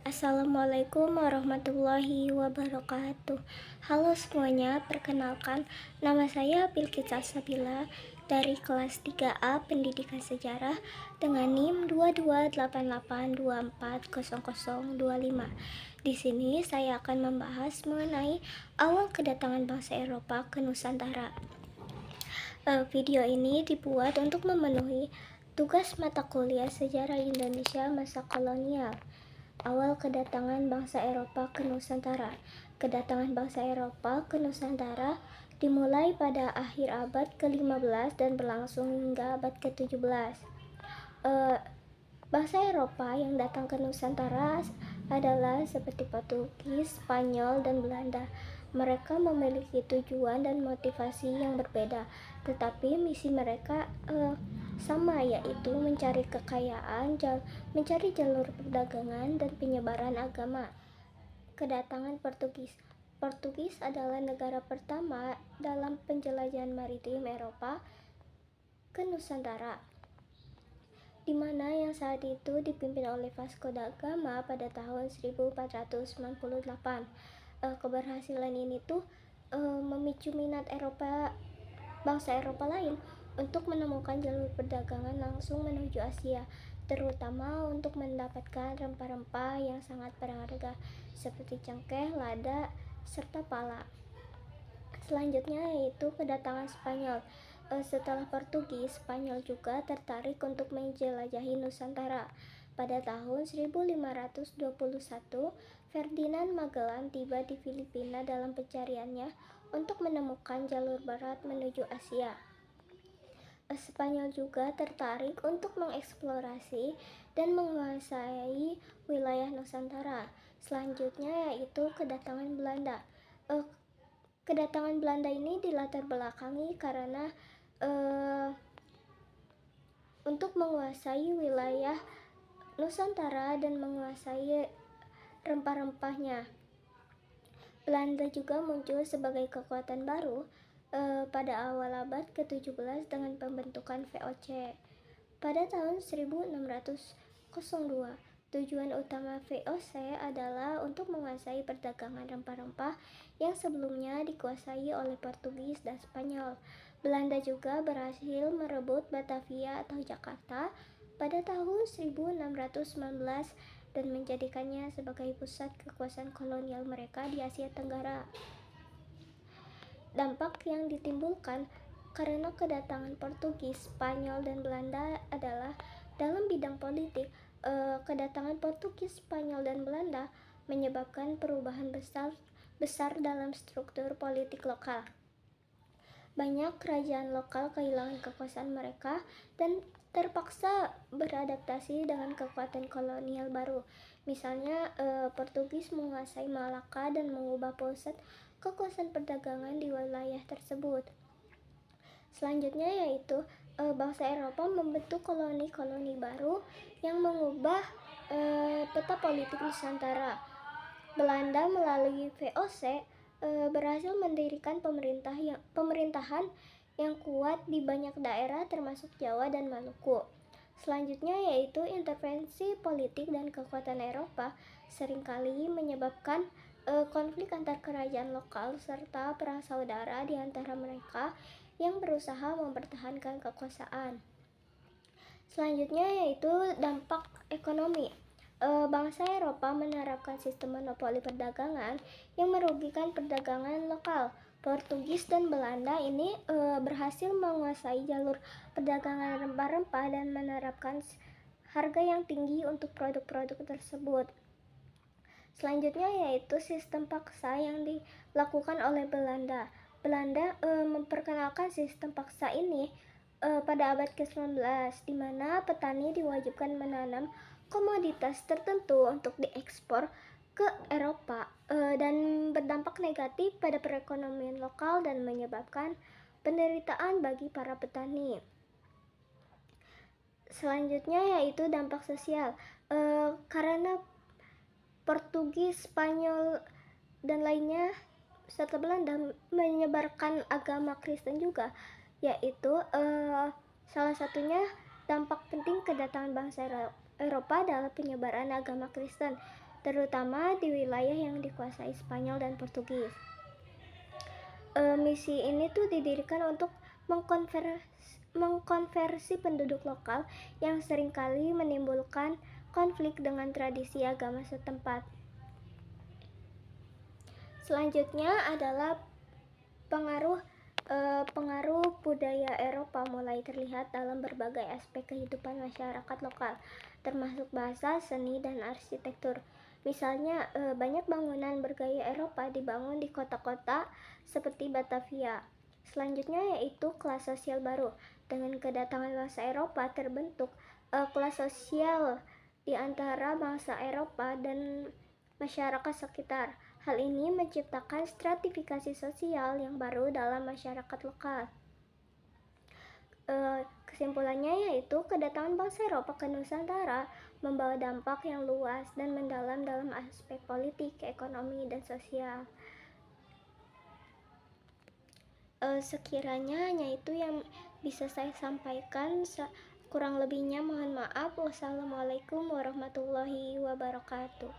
Assalamualaikum warahmatullahi wabarakatuh. Halo semuanya, perkenalkan nama saya Bilqis Salsabila dari kelas 3A Pendidikan Sejarah dengan NIM 2288240025. Di sini saya akan membahas mengenai awal kedatangan bangsa Eropa ke Nusantara. Video ini dibuat untuk memenuhi tugas mata kuliah Sejarah Indonesia Masa Kolonial. Awal kedatangan bangsa Eropa ke Nusantara. Kedatangan bangsa Eropa ke Nusantara dimulai pada akhir abad ke-15 dan berlangsung hingga abad ke-17. Bangsa Eropa yang datang ke Nusantara adalah seperti Portugis, Spanyol, dan Belanda. Mereka memiliki tujuan dan motivasi yang berbeda, tetapi misi mereka sama, yaitu mencari kekayaan, mencari jalur perdagangan, dan penyebaran agama. Kedatangan Portugis. Portugis adalah negara pertama dalam penjelajahan maritim Eropa ke Nusantara, di mana yang saat itu dipimpin oleh Vasco da Gama pada tahun 1498. Keberhasilan ini memicu minat bangsa Eropa lain untuk menemukan jalur perdagangan langsung menuju Asia, terutama untuk mendapatkan rempah-rempah yang sangat berharga seperti cengkeh, lada, serta pala. Selanjutnya yaitu kedatangan Spanyol. Setelah Portugis, Spanyol juga tertarik untuk menjelajahi Nusantara. Pada tahun 1521, Ferdinand Magellan tiba di Filipina dalam pencariannya untuk menemukan jalur barat menuju Asia. Spanyol juga tertarik untuk mengeksplorasi dan menguasai wilayah Nusantara. Selanjutnya yaitu kedatangan Belanda. Kedatangan Belanda ini dilatar belakangi karena untuk menguasai wilayah Nusantara dan menguasai rempah-rempahnya. Belanda juga muncul sebagai kekuatan baru pada awal abad ke-17 dengan pembentukan VOC. Pada tahun 1602, tujuan utama VOC adalah untuk menguasai perdagangan rempah-rempah yang sebelumnya dikuasai oleh Portugis dan Spanyol. Belanda juga berhasil merebut Batavia atau Jakarta pada tahun 1619 dan menjadikannya sebagai pusat kekuasaan kolonial mereka di Asia Tenggara. Dampak yang ditimbulkan karena kedatangan Portugis, Spanyol, dan Belanda adalah dalam bidang politik. Kedatangan Portugis, Spanyol, dan Belanda menyebabkan perubahan besar dalam struktur politik lokal. Banyak kerajaan lokal kehilangan kekuasaan mereka dan terpaksa beradaptasi dengan kekuatan kolonial baru. Misalnya, Portugis menguasai Malaka dan mengubah pusat kekuasaan perdagangan di wilayah tersebut. Selanjutnya yaitu bangsa Eropa membentuk koloni-koloni baru yang mengubah peta politik Nusantara. Belanda melalui VOC berhasil mendirikan pemerintahan yang kuat di banyak daerah termasuk Jawa dan Maluku. Selanjutnya yaitu intervensi politik dan kekuatan Eropa seringkali menyebabkan konflik antar kerajaan lokal serta perang saudara di antara mereka yang berusaha mempertahankan kekuasaan. Selanjutnya yaitu dampak ekonomi. Bangsa Eropa menerapkan sistem monopoli perdagangan yang merugikan perdagangan lokal. Portugis dan Belanda ini berhasil menguasai jalur perdagangan rempah-rempah dan menerapkan harga yang tinggi untuk produk-produk tersebut. Selanjutnya yaitu sistem paksa yang dilakukan oleh Belanda. Belanda memperkenalkan sistem paksa ini pada abad ke-19, di mana petani diwajibkan menanam komoditas tertentu untuk diekspor ke Eropa dan berdampak negatif pada perekonomian lokal dan menyebabkan penderitaan bagi para petani. Selanjutnya yaitu dampak sosial. Karena Portugis, Spanyol, dan lainnya serta Belanda menyebarkan agama Kristen juga, yaitu salah satunya dampak penting kedatangan bangsa Eropa adalah penyebaran agama Kristen. terutama di wilayah yang dikuasai Spanyol dan Portugis. Misi ini tuh didirikan untuk mengkonversi penduduk lokal yang seringkali menimbulkan konflik dengan tradisi agama setempat. Selanjutnya adalah pengaruh budaya Eropa mulai terlihat dalam berbagai aspek kehidupan masyarakat lokal, termasuk bahasa, seni, dan arsitektur. Misalnya, banyak bangunan bergaya Eropa dibangun di kota-kota seperti Batavia. Selanjutnya yaitu kelas sosial baru. Dengan kedatangan bangsa Eropa terbentuk kelas sosial di antara bangsa Eropa dan masyarakat sekitar. Hal ini menciptakan stratifikasi sosial yang baru dalam masyarakat lokal. Kesimpulannya yaitu kedatangan bangsa Eropa ke Nusantara membawa dampak yang luas dan mendalam dalam aspek politik, ekonomi, dan sosial. Sekiranya hanya itu yang bisa saya sampaikan. Kurang lebihnya mohon maaf. Wassalamualaikum warahmatullahi wabarakatuh.